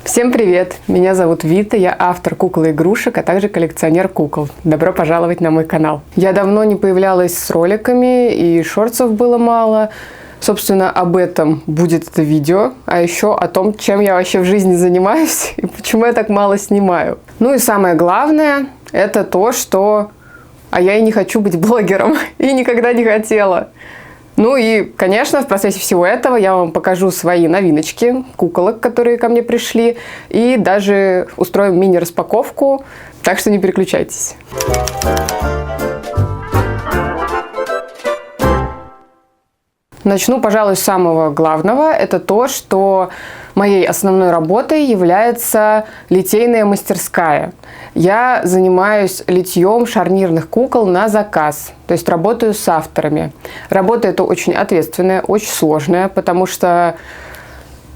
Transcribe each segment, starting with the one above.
Всем привет! Меня зовут Вита, я автор кукол и игрушек, а также коллекционер кукол. Добро пожаловать на мой канал. Я давно не появлялась с роликами, и шортсов было мало. Собственно, об этом будет это видео, а еще о том, чем я вообще в жизни занимаюсь и почему я так мало снимаю. Ну и самое главное, это то, что... А я и не хочу быть блогером, и никогда не хотела. Ну и, конечно, в процессе всего этого я вам покажу свои новиночки, куколок, которые ко мне пришли, и даже устроим мини-распаковку, так что не переключайтесь. Начну, пожалуй, с самого главного. Это то, что моей основной работой является литейная мастерская. Я занимаюсь литьем шарнирных кукол на заказ, то есть работаю с авторами. Работа эта очень ответственная, очень сложная, потому что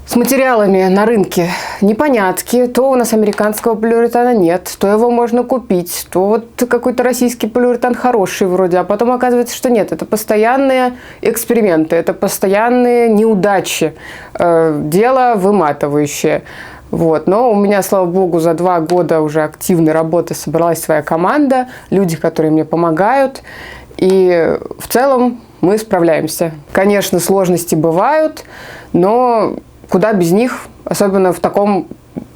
с материалами на рынке непонятки. То у нас американского полиуретана нет, то его можно купить, то вот какой-то российский полиуретан хороший вроде, а потом оказывается, что нет. Это постоянные эксперименты, это постоянные неудачи, дело выматывающее. Вот. Но у меня, слава богу, за 2 года уже активной работы собралась своя команда, люди, которые мне помогают, и в целом мы справляемся. Конечно, сложности бывают, но куда без них, особенно в таком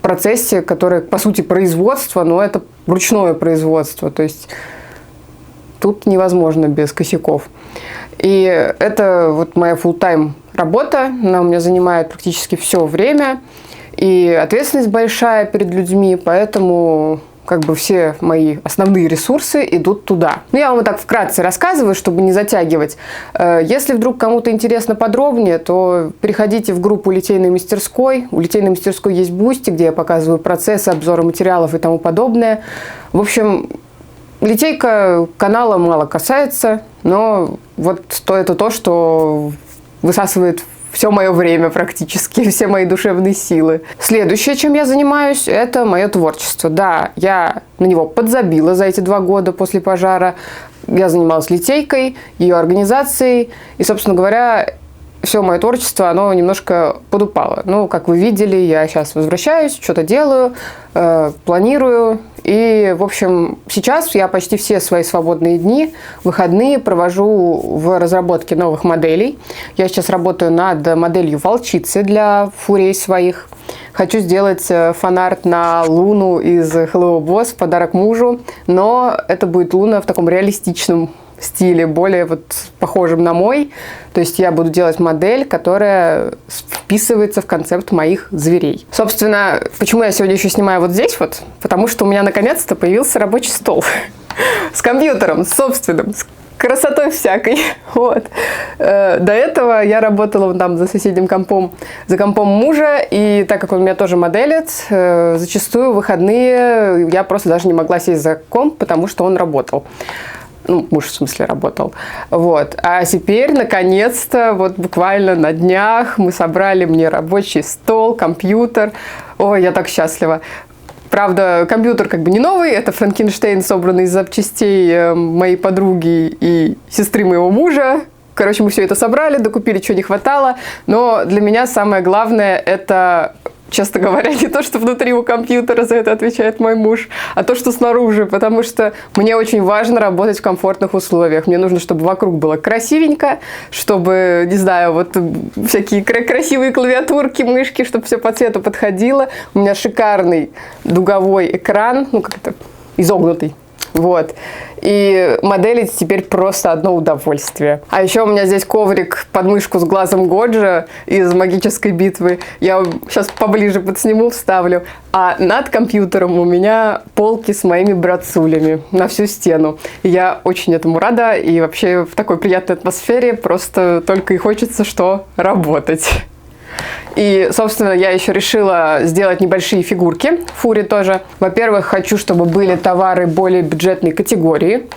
процессе, который, по сути, производство, но это ручное производство, то есть тут невозможно без косяков. И это вот моя full-time работа, она у меня занимает практически все время, и ответственность большая перед людьми, поэтому как бы все мои основные ресурсы идут туда. Ну, я вам так вкратце рассказываю, чтобы не затягивать. Если вдруг кому-то интересно подробнее, то переходите в группу литейной мастерской. У литейной мастерской есть Бусти, где я показываю процессы, обзоры материалов и тому подобное. В общем, литейка канала мало касается, но вот это то, что высасывает все мое время практически, все мои душевные силы. Следующее, чем я занимаюсь, это мое творчество. Да, я на него подзабила за эти 2 года после пожара. Я занималась литейкой, ее организацией. И, собственно говоря, все мое творчество, оно немножко подупало. Ну, как вы видели, я сейчас возвращаюсь, что-то делаю, планирую. И, в общем, сейчас я почти все свои свободные дни, выходные провожу в разработке новых моделей. Я сейчас работаю над моделью волчицы для фурей своих. Хочу сделать фан-арт на Луну из Hello Boss в подарок мужу, но это будет Луна в таком реалистичном стиле, более вот похожим на мой. То есть я буду делать модель, которая вписывается в концепт моих зверей. Собственно, почему я сегодня еще снимаю вот здесь вот? Потому что у меня наконец-то появился рабочий стол с компьютером, с собственным, с красотой всякой. Вот. До этого я работала там за соседним компом, за компом мужа, и так как он меня тоже моделит, зачастую в выходные я просто даже не могла сесть за комп, потому что он работал. Ну, муж, в смысле, работал. Вот. А теперь, наконец-то, вот буквально на днях мы собрали мне рабочий стол, компьютер. Ой, я так счастлива. Правда, компьютер как бы не новый, это Франкенштейн, собранный из запчастей моей подруги и сестры моего мужа. Короче, мы все это собрали, докупили, чего не хватало. Но для меня самое главное – это... Честно говоря, не то, что внутри у компьютера, за это отвечает мой муж, а то, что снаружи, потому что мне очень важно работать в комфортных условиях. Мне нужно, чтобы вокруг было красивенько, чтобы, не знаю, вот всякие красивые клавиатурки, мышки, чтобы все по цвету подходило. У меня шикарный дуговой экран, ну как-то изогнутый. Вот. И моделить теперь просто одно удовольствие. А еще у меня здесь коврик под мышку с глазом Годжа из «Магической битвы». Я сейчас поближе подсниму, вставлю. А над компьютером у меня полки с моими братцулями на всю стену. И я очень этому рада. И вообще в такой приятной атмосфере просто только и хочется что работать. И, собственно, я еще решила сделать небольшие фигурки, фури тоже. Во-первых, хочу, чтобы были товары более бюджетной категории.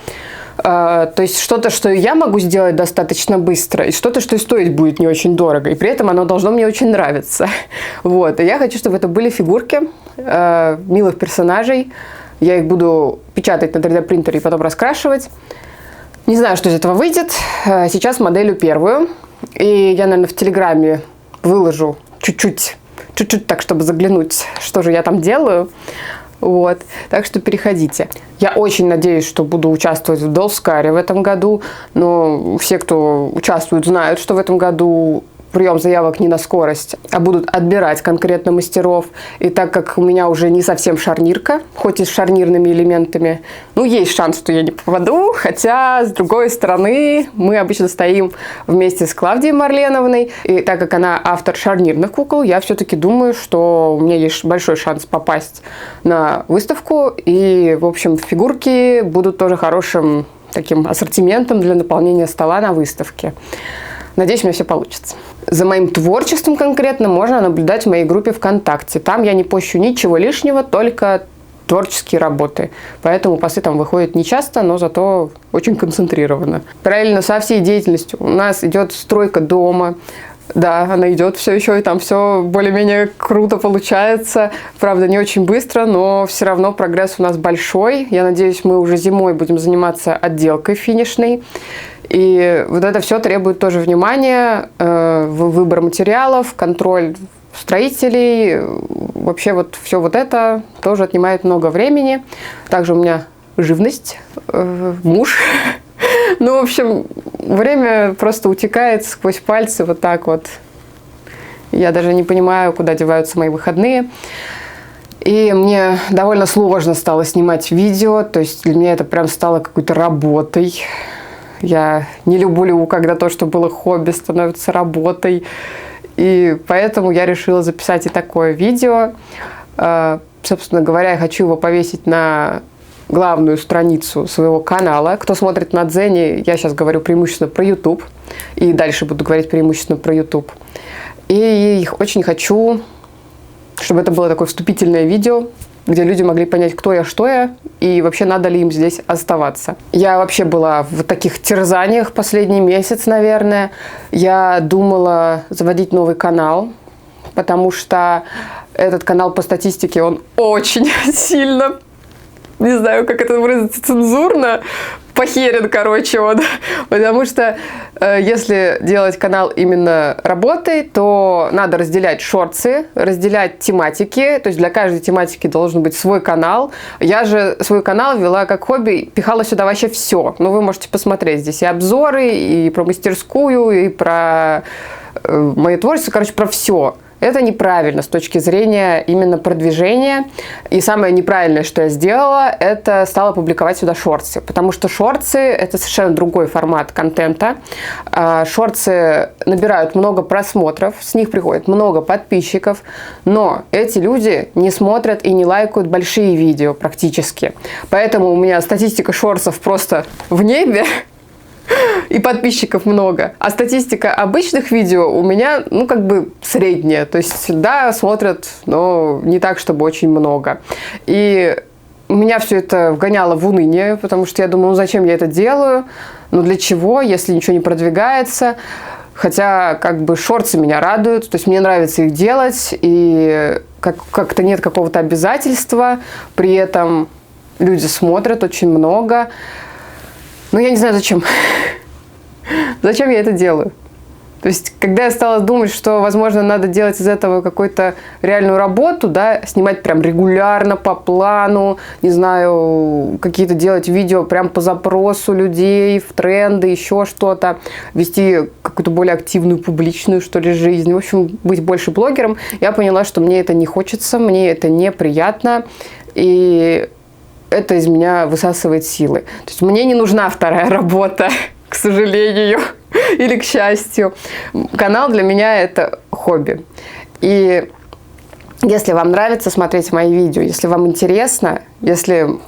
То есть что-то, что я могу сделать достаточно быстро, и что-то, что и стоить будет не очень дорого. И при этом оно должно мне очень нравиться. Вот. И я хочу, чтобы это были фигурки милых персонажей. Я их буду печатать на 3D принтере и потом раскрашивать. Не знаю, что из этого выйдет. Сейчас моделью первую. И я, наверное, в Телеграме выложу чуть-чуть чуть-чуть так, чтобы заглянуть, что же я там делаю. Вот, так что переходите. Я очень надеюсь, что буду участвовать в Долскаре в этом году, но все, кто участвует, знают, что в этом году прием заявок не на скорость, а будут отбирать конкретно мастеров. И так как у меня уже не совсем шарнирка, хоть и с шарнирными элементами, ну, есть шанс, что я не попаду. Хотя, с другой стороны, мы обычно стоим вместе с Клавдией Марленовной. И так как она автор шарнирных кукол, я все-таки думаю, что у меня есть большой шанс попасть на выставку. И, в общем, фигурки будут тоже хорошим таким ассортиментом для наполнения стола на выставке. Надеюсь, у меня все получится. За моим творчеством конкретно можно наблюдать в моей группе ВКонтакте. Там я не пощу ничего лишнего, только творческие работы. Поэтому посты там выходят не часто, но зато очень концентрированно. Параллельно со всей деятельностью у нас идет стройка дома. Да, она идет все еще, и там все более-менее круто получается. Правда, не очень быстро, но все равно прогресс у нас большой. Я надеюсь, мы уже зимой будем заниматься отделкой финишной. И вот это все требует тоже внимания, выбор материалов, контроль строителей. Вообще вот все вот это тоже отнимает много времени. Также у меня живность, муж. Ну, в общем, время просто утекает сквозь пальцы вот так вот. Я даже не понимаю, куда деваются мои выходные. И мне довольно сложно стало снимать видео. То есть для меня это прям стало какой-то работой. Я не люблю, когда то, что было хобби, становится работой. И поэтому я решила записать и такое видео. Собственно говоря, я хочу его повесить на главную страницу своего канала. Кто смотрит на Дзене, я сейчас говорю преимущественно про YouTube. И дальше буду говорить преимущественно про YouTube. И очень хочу, чтобы это было такое вступительное видео, где люди могли понять, кто я, что я, и вообще надо ли им здесь оставаться. Я вообще была в таких терзаниях последний месяц, наверное. Я думала заводить новый канал, потому что этот канал по статистике, он очень сильно, не знаю, как это выразиться цензурно, похерен, короче, он. Потому что если делать канал именно работой, то надо разделять шорты, разделять тематики. То есть для каждой тематики должен быть свой канал. Я же свой канал вела как хобби, пихала сюда вообще все. Но вы можете посмотреть здесь и обзоры, и про мастерскую, и про мое творчество, короче, про все. Это неправильно с точки зрения именно продвижения. И самое неправильное, что я сделала, это стала публиковать сюда шорты. Потому что шорты – это совершенно другой формат контента. Шорты набирают много просмотров, с них приходит много подписчиков. Но эти люди не смотрят и не лайкают большие видео практически. Поэтому у меня статистика шортсов просто в небе. И подписчиков много. А статистика обычных видео у меня, ну, как бы средняя. То есть, да, смотрят, но не так, чтобы очень много. И меня все это вгоняло в уныние, потому что я думаю, ну, зачем я это делаю? Ну, для чего, если ничего не продвигается? Хотя, как бы, шорты меня радуют. То есть, мне нравится их делать. И как-то нет какого-то обязательства. При этом люди смотрят очень много. Но я не знаю, зачем. Зачем я это делаю? То есть, когда я стала думать, что, возможно, надо делать из этого какую-то реальную работу, да, снимать прям регулярно, по плану, не знаю, какие-то делать видео прям по запросу людей, в тренды, еще что-то, вести какую-то более активную, публичную, что ли, жизнь, в общем, быть больше блогером, я поняла, что мне это не хочется, мне это неприятно, и это из меня высасывает силы. То есть мне не нужна вторая работа, к сожалению, или к счастью. Канал для меня это хобби. И если вам нравится смотреть мои видео, если вам интересно, если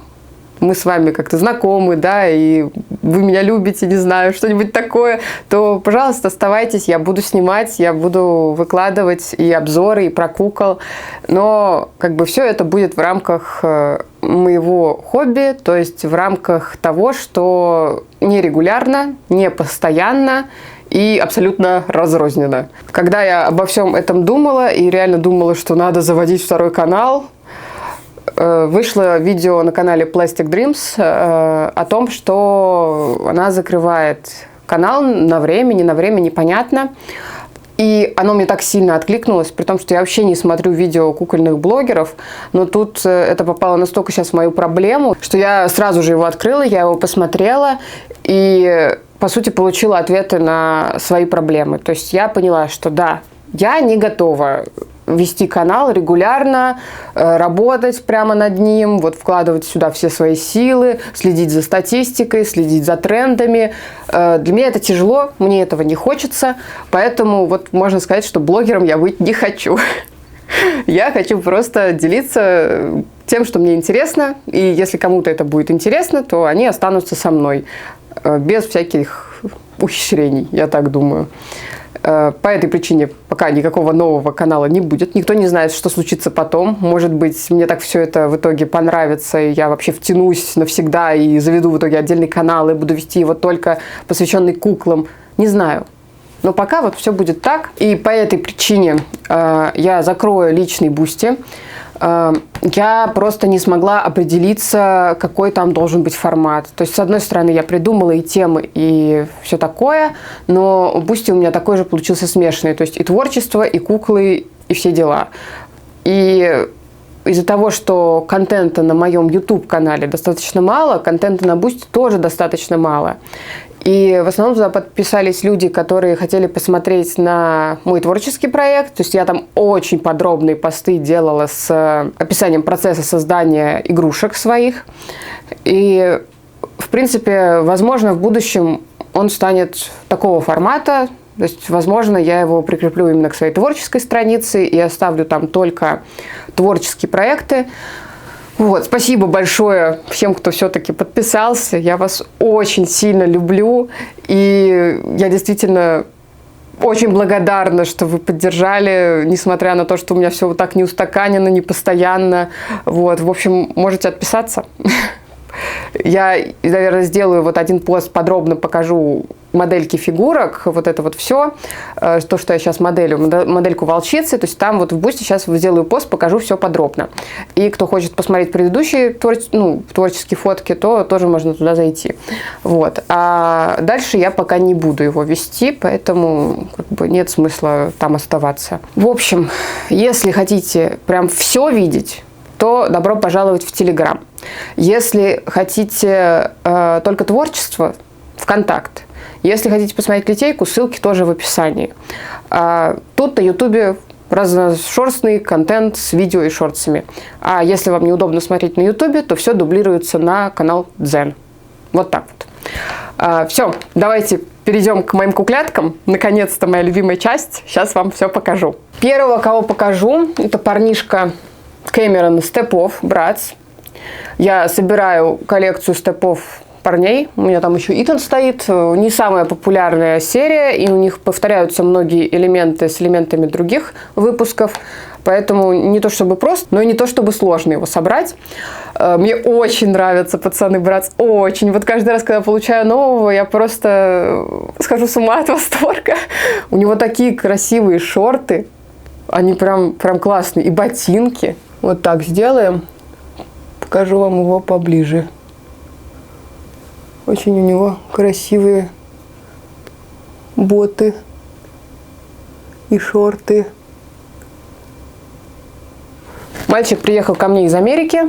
мы с вами как-то знакомы, да, и вы меня любите, не знаю, что-нибудь такое, то, пожалуйста, оставайтесь, я буду снимать, я буду выкладывать и обзоры, и про кукол, но как бы все это будет в рамках моего хобби, то есть в рамках того, что не регулярно, не постоянно и абсолютно разрозненно. Когда я обо всем этом думала и реально думала, что надо заводить второй канал, вышло видео на канале Plastic Dreams о том, что она закрывает канал на время, не на время, непонятно. И оно мне так сильно откликнулось, при том, что я вообще не смотрю видео кукольных блогеров, но тут это попало настолько сейчас в мою проблему, что я сразу же его открыла, я его посмотрела и, по сути, получила ответы на свои проблемы. То есть я поняла, что да, я не готова вести канал регулярно, работать прямо над ним, вот вкладывать сюда все свои силы, следить за статистикой, следить за трендами. Для меня это тяжело, мне этого не хочется, поэтому вот можно сказать, что блогером я быть не хочу. Я хочу просто делиться тем, что мне интересно, и если кому-то это будет интересно, то они останутся со мной, без всяких ухищрений, я так думаю. По этой причине пока никакого нового канала не будет. Никто не знает, что случится потом. Может быть, мне так все это в итоге понравится, и я вообще втянусь навсегда и заведу в итоге отдельный канал, и буду вести его только посвященный куклам. Не знаю. Но пока вот все будет так. И по этой причине я закрою личный Бусти. Я просто не смогла определиться, какой там должен быть формат. То есть, с одной стороны, я придумала и темы, и все такое, но Бусти у меня такой же получился смешанный. То есть, и творчество, и куклы, и все дела. И из-за того, что контента на моем YouTube-канале достаточно мало, контента на Бусти тоже достаточно мало. И в основном туда подписались люди, которые хотели посмотреть на мой творческий проект. То есть я там очень подробные посты делала с описанием процесса создания игрушек своих. И, в принципе, возможно, в будущем он станет такого формата. То есть, возможно, я его прикреплю именно к своей творческой странице и оставлю там только творческие проекты. Вот, спасибо большое всем, кто все-таки подписался. Я вас очень сильно люблю. И я действительно очень благодарна, что вы поддержали, несмотря на то, что у меня все вот так не устаканено, не постоянно. Вот, в общем, можете отписаться. Я, наверное, сделаю вот один пост, подробно покажу модельки фигурок, вот это вот все, то, что я сейчас моделю, модельку волчицы, то есть там вот в Бусти сейчас сделаю пост, покажу все подробно. И кто хочет посмотреть предыдущие творческие фотки, то тоже можно туда зайти. Вот. А дальше я пока не буду его вести, поэтому как бы нет смысла там оставаться. В общем, если хотите прям все видеть, то добро пожаловать в Телеграм. Если хотите только творчество, ВКонтакт. Если хотите посмотреть литейку, ссылки тоже в описании. Тут на Ютубе разношерстный контент с видео и шортсами. А если вам неудобно смотреть на Ютубе, то все дублируется на канал Дзен. Вот так вот. Все, давайте перейдем к моим кукляткам. Наконец-то моя любимая часть. Сейчас вам все покажу. Первого, кого покажу, это парнишка Кэмерон Степов, Братц. Я собираю коллекцию степов парней. У меня там еще Итан стоит. Не самая популярная серия, и у них повторяются многие элементы с элементами других выпусков. Поэтому не то чтобы просто, но и не то чтобы сложно его собрать. Мне очень нравятся пацаны Братц, очень. Вот каждый раз, когда получаю нового, я просто схожу с ума от восторга. У него такие красивые шорты. Они прям классные. И ботинки. Вот так сделаем. Покажу вам его поближе. Очень у него красивые боты и шорты. Мальчик приехал ко мне из Америки.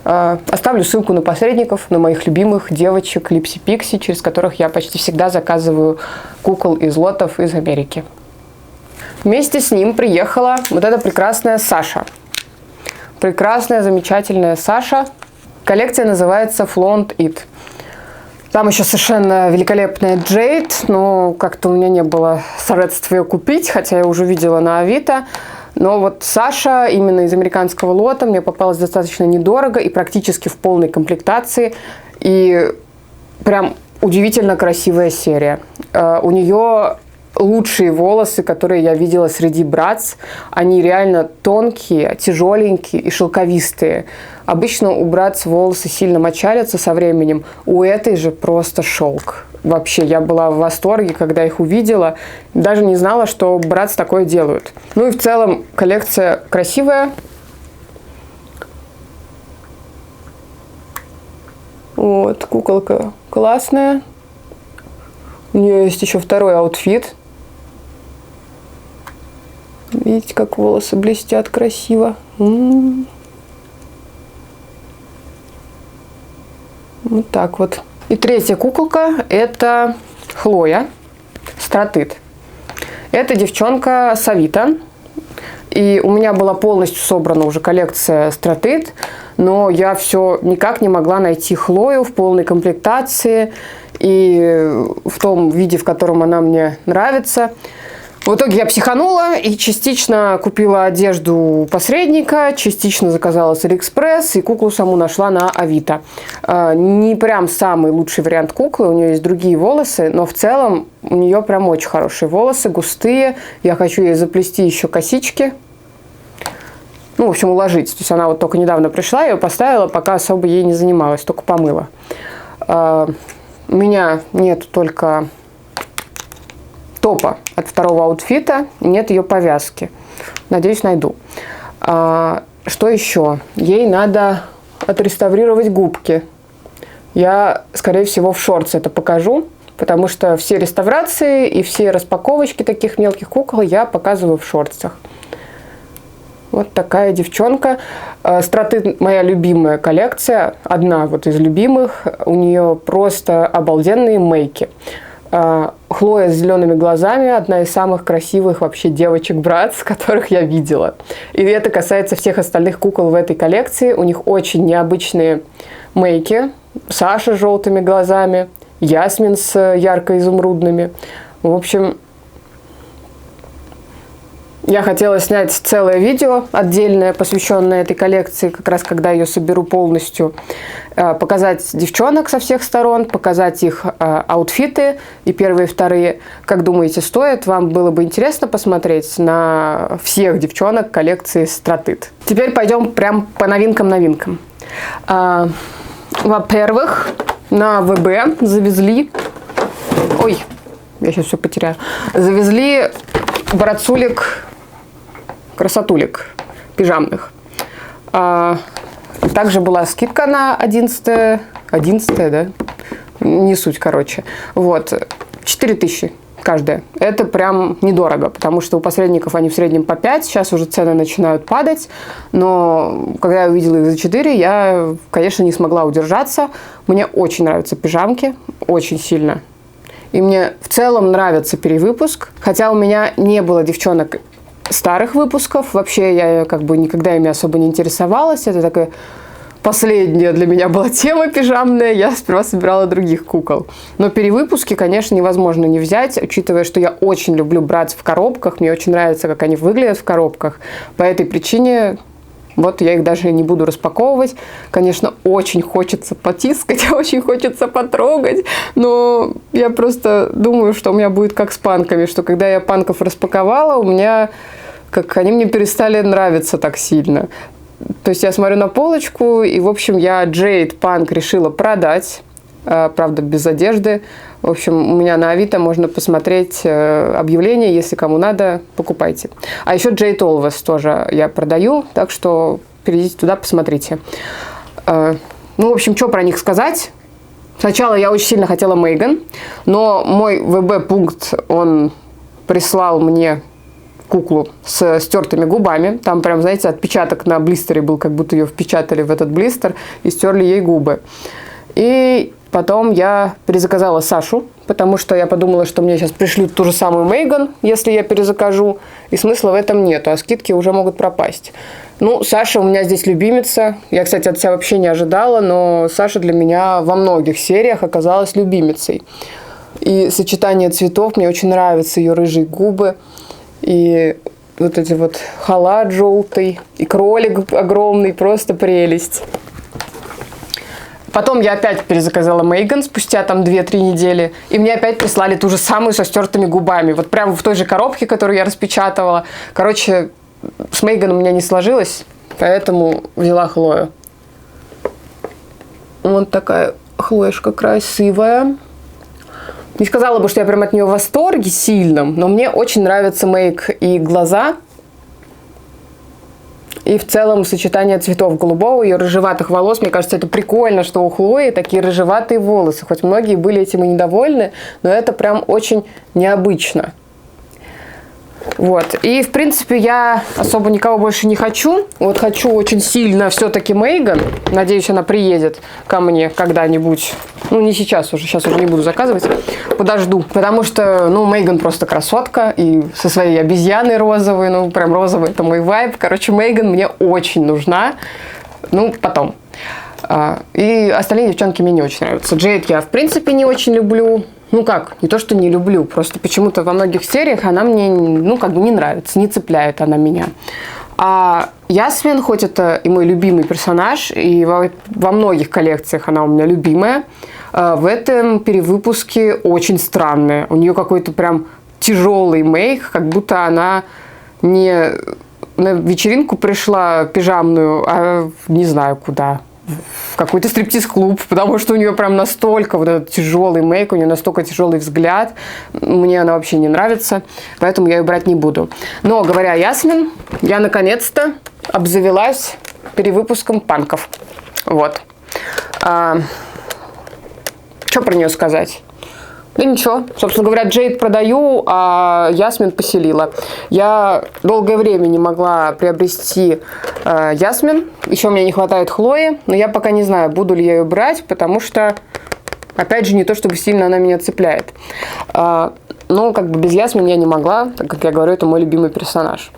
Оставлю ссылку на посредников, на моих любимых девочек Липси Пикси, через которых я почти всегда заказываю кукол из лотов из Америки. Вместе с ним приехала вот эта прекрасная Саша. Прекрасная, замечательная Саша. Коллекция называется Flaunt It. Там еще совершенно великолепная Джейд, но как-то у меня не было средств ее купить, хотя я уже видела на Авито. Но вот Саша именно из американского лота мне попалась достаточно недорого и практически в полной комплектации. И прям удивительно красивая серия. У нее лучшие волосы, которые я видела среди Братц. Они реально тонкие, тяжеленькие и шелковистые. Обычно у Братц волосы сильно мочалятся со временем. У этой же просто шелк. Вообще, я была в восторге, когда их увидела. Даже не знала, что Братц такое делают. Ну и в целом коллекция красивая. Вот, куколка классная. У нее есть еще второй аутфит. Видите, как волосы блестят красиво. Вот так вот. И третья куколка – это Хлоя Стратит. Это девчонка с Авито. И у меня была полностью собрана уже коллекция Стратит, но я все никак не могла найти Хлою в полной комплектации и в том виде, в котором она мне нравится. В итоге я психанула и частично купила одежду у посредника, частично заказала с Алиэкспресс и куклу саму нашла на Авито. Не прям самый лучший вариант куклы, у нее есть другие волосы, но в целом у нее прям очень хорошие волосы, густые. Я хочу ей заплести еще косички. Ну, в общем, уложить. То есть она вот только недавно пришла, я ее поставила, пока особо ей не занималась, только помыла. У меня нет только топа от второго аутфита, нет ее повязки. Надеюсь, найду. Что еще? Ей надо отреставрировать губки. Я, скорее всего, в шортс это покажу, потому что все реставрации и все распаковочки таких мелких кукол я показываю в шортсах. Вот такая девчонка. Стратит моя любимая коллекция, одна вот из любимых. У нее просто обалденные мейки. Хлоя с зелеными глазами – одна из самых красивых вообще девочек-братц, которых я видела. И это касается всех остальных кукол в этой коллекции. У них очень необычные мейки. Саша с желтыми глазами, Ясмин с ярко-изумрудными. В общем, я хотела снять целое видео отдельное, посвященное этой коллекции, как раз когда ее соберу полностью, показать девчонок со всех сторон, показать их аутфиты, и первые, и вторые. Как думаете, стоит? Вам было бы интересно посмотреть на всех девчонок коллекции Стратит? Теперь пойдем прям по новинкам. Во-первых, на ВБ завезли... Ой, я сейчас все потеряю. Завезли братцулик, красотулик пижамных. Также была скидка на 11, да? Не суть, короче. Вот. 4000 каждая. Это прям недорого, потому что у посредников они в среднем по 5. Сейчас уже цены начинают падать. Но когда я увидела их за 4, я, конечно, не смогла удержаться. Мне очень нравятся пижамки. Очень сильно. И мне в целом нравится перевыпуск. Хотя у меня не было девчонок старых выпусков. Вообще я как бы никогда ими особо не интересовалась. Это такая последняя для меня была тема пижамная. Я сперва собирала других кукол. Но перевыпуски, конечно, невозможно не взять, учитывая, что я очень люблю брать в коробках. Мне очень нравится, как они выглядят в коробках. По этой причине... Вот я их даже не буду распаковывать. Конечно, очень хочется потискать, очень хочется потрогать, но я просто думаю, что у меня будет как с панками, что когда я панков распаковала, у меня, как они мне перестали нравиться так сильно. То есть я смотрю на полочку, и, в общем, я Jade Punk решила продать, правда, без одежды. В общем, у меня на Авито можно посмотреть объявление, если кому надо, покупайте. А еще Jade Always тоже я продаю, так что перейдите туда, посмотрите. Ну, в общем, что про них сказать? Сначала я очень сильно хотела Мейган, но мой ВБ-пункт, он прислал мне куклу с стертыми губами. Там прям, знаете, отпечаток на блистере был, как будто ее впечатали в этот блистер и стерли ей губы. И потом я перезаказала Сашу, потому что я подумала, что мне сейчас пришлют ту же самую Мейган, если я перезакажу, и смысла в этом нету, а скидки уже могут пропасть. Ну, Саша у меня здесь любимица. Я, кстати, от себя вообще не ожидала, но Саша для меня во многих сериях оказалась любимицей. И сочетание цветов, мне очень нравятся ее рыжие губы, и вот эти вот халат желтый, и кролик огромный, просто прелесть. Потом я опять перезаказала Мейган спустя там 2-3 недели, и мне опять прислали ту же самую со стертыми губами. Вот прямо в той же коробке, которую я распечатывала. Короче, с Мейган у меня не сложилось, поэтому взяла Хлою. Вот такая Хлоешка красивая. Не сказала бы, что я прям от нее в восторге сильном, но мне очень нравится мейк и глаза. И в целом сочетание цветов голубого, ее рыжеватых волос. Мне кажется, это прикольно, что у Хлои такие рыжеватые волосы. Хоть многие были этим и недовольны, но это прям очень необычно. Вот. И, в принципе, я особо никого больше не хочу. Вот хочу очень сильно все-таки Мейган. Надеюсь, она приедет ко мне когда-нибудь. Ну, не сейчас уже. Сейчас уже не буду заказывать. Подожду. Потому что, ну, Мейган просто красотка. И со своей обезьяной розовой. Ну, прям розовый. Это мой вайб. Короче, Мейган мне очень нужна. Ну, потом. И остальные девчонки мне не очень нравятся. Джейд я, в принципе, не очень люблю. Ну как, не то, что не люблю, просто почему-то во многих сериях она мне, ну, как бы не нравится, не цепляет она меня. А Ясмин, хоть это и мой любимый персонаж, и во многих коллекциях она у меня любимая, в этом перевыпуске очень странная. У нее какой-то прям тяжелый мейк, как будто она не на вечеринку пришла пижамную, а не знаю куда. В какой-то стриптиз-клуб, потому что у нее прям настолько вот этот тяжелый мейк, у нее настолько тяжелый взгляд. Мне она вообще не нравится, поэтому я ее брать не буду. Но, говоря о Ясмин, я наконец-то обзавелась перевыпуском панков. Вот. Что про нее сказать? Да ничего. Собственно говоря, Джейд продаю, а Ясмин поселила. Я долгое время не могла приобрести Ясмин. Еще мне не хватает Хлои. Но я пока не знаю, буду ли я ее брать, потому что, опять же, не то чтобы сильно она меня цепляет. Но как бы без Ясмин я не могла, так как я говорю, это мой любимый персонаж.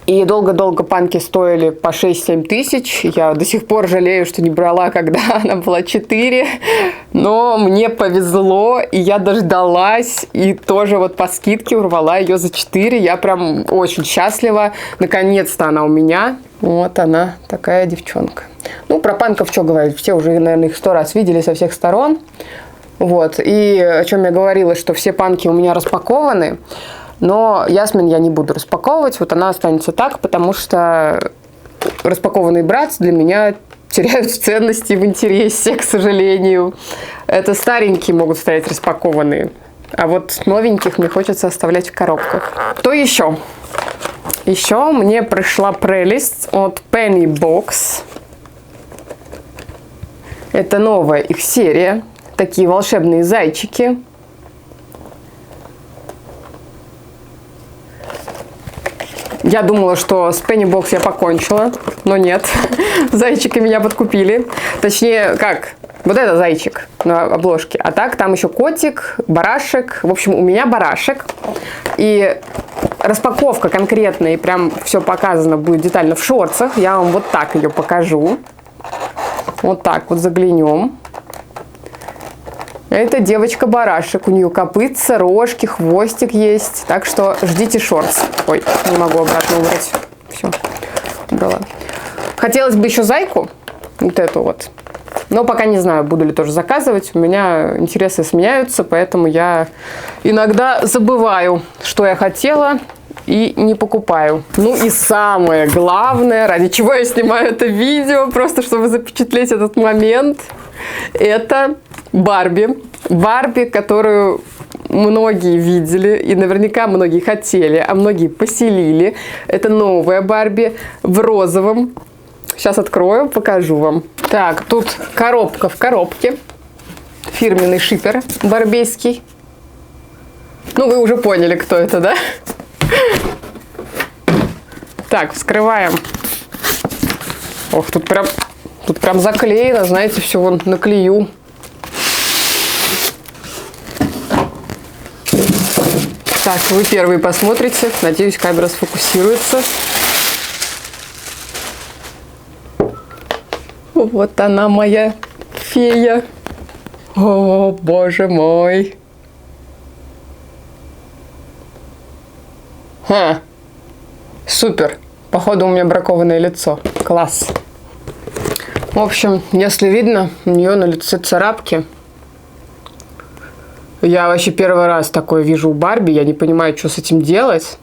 И долго-долго панки стоили по 6-7 тысяч. Я до сих пор жалею, что не брала, когда она была 4. Но мне повезло, и я дождалась. И тоже вот по скидке урвала ее за 4. Я прям очень счастлива. Наконец-то она у меня. Вот она, такая девчонка. Ну, про панков что говорить? Все уже, наверное, их 100 раз видели со всех сторон. Вот. И о чем я говорила, что все панки у меня распакованы. Но Ясмин я не буду распаковывать, вот она останется так, потому что распакованный братс для меня теряют в ценности, в интересе, к сожалению. Это старенькие могут стоять распакованные, а вот новеньких мне хочется оставлять в коробках. Что еще? Еще мне пришла прелесть от Penny Box. Это новая их серия, такие волшебные зайчики. Я думала, что с Penny Box я покончила, но нет. Зайчики меня подкупили. Точнее, как? Вот это зайчик на обложке. А так, там еще котик, барашек. В общем, у меня барашек. И распаковка конкретная, и прям все показано будет детально в шортсах. Я вам вот так ее покажу. Вот так вот заглянем. Это девочка-барашек. У нее копытца, рожки, хвостик есть. Так что ждите шортс. Ой, не могу обратно убрать. Все, убрала. Хотелось бы еще зайку. Вот эту вот. Но пока не знаю, буду ли тоже заказывать. У меня интересы сменяются, поэтому я иногда забываю, что я хотела, и не покупаю. Ну и самое главное, ради чего я снимаю это видео, просто чтобы запечатлеть этот момент, это Барби. Барби, которую многие видели и наверняка многие хотели, а многие поселили. Это новая Барби в розовом. Сейчас открою, покажу вам. Так, тут коробка в коробке. Фирменный шипер барбейский. Ну, вы уже поняли, кто это, да? Так, вскрываем. Ох, тут прям заклеено, знаете, все вон наклею. Так, вы первые посмотрите. Надеюсь, камера сфокусируется. Вот она, моя фея. О, боже мой. Супер. Походу, у меня бракованное лицо. Класс. В общем, если видно, у нее на лице царапки. Я вообще первый раз такое вижу у Барби. Я не понимаю, что с этим делать.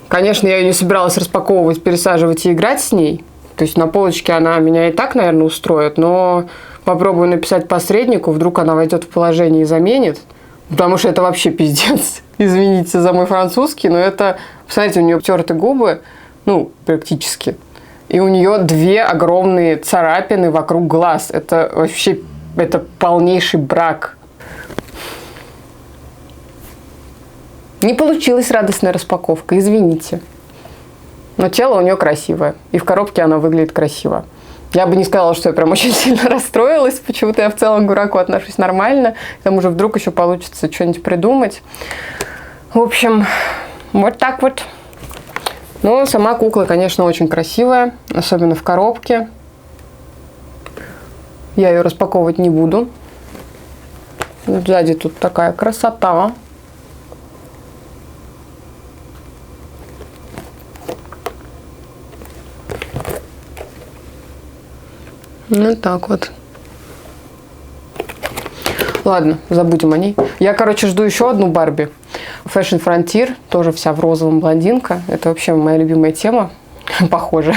Конечно, я ее не собиралась распаковывать, пересаживать и играть с ней. То есть на полочке она меня и так, наверное, устроит. Но попробую написать посреднику. Вдруг она войдет в положение и заменит. Потому что это вообще пиздец. Извините за мой французский, но это... Посмотрите, у нее обтерты губы. Ну, практически. И у нее 2 огромные царапины вокруг глаз. Это вообще... Это полнейший брак. Не получилась радостная распаковка, извините. Но тело у нее красивое, и в коробке оно выглядит красиво. Я бы не сказала, что я прям очень сильно расстроилась, почему-то я в целом к Гураку отношусь нормально, к тому же вдруг еще получится что-нибудь придумать. В общем, вот так вот. Но сама кукла, конечно, очень красивая, особенно в коробке. Я ее распаковывать не буду. Сзади тут такая красота. Вот так вот. Ладно, забудем о ней. Я, короче, жду еще одну Барби. Fashion Frontier, тоже вся в розовом, блондинка. Это вообще моя любимая тема, похоже.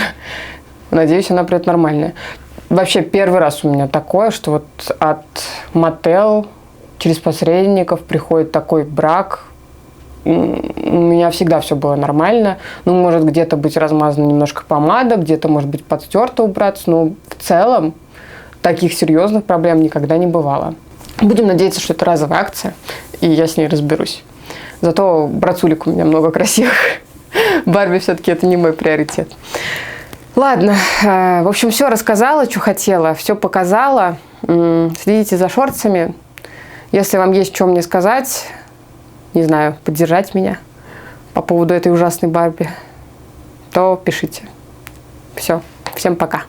Надеюсь, она придет нормальная. Вообще, первый раз у меня такое, что вот от Mattel через посредников приходит такой брак. У меня всегда все было нормально. Ну, может где-то быть размазана немножко помада, где-то, может быть, подстерто убраться. Но в целом таких серьезных проблем никогда не бывало. Будем надеяться, что это разовая акция, и я с ней разберусь. Зато братулик у меня много красивых. Барби все-таки это не мой приоритет. Ладно, в общем, все рассказала, что хотела, все показала. Следите за шортсами. Если вам есть что мне сказать, не знаю, поддержать меня по поводу этой ужасной Барби, то пишите. Все, всем пока.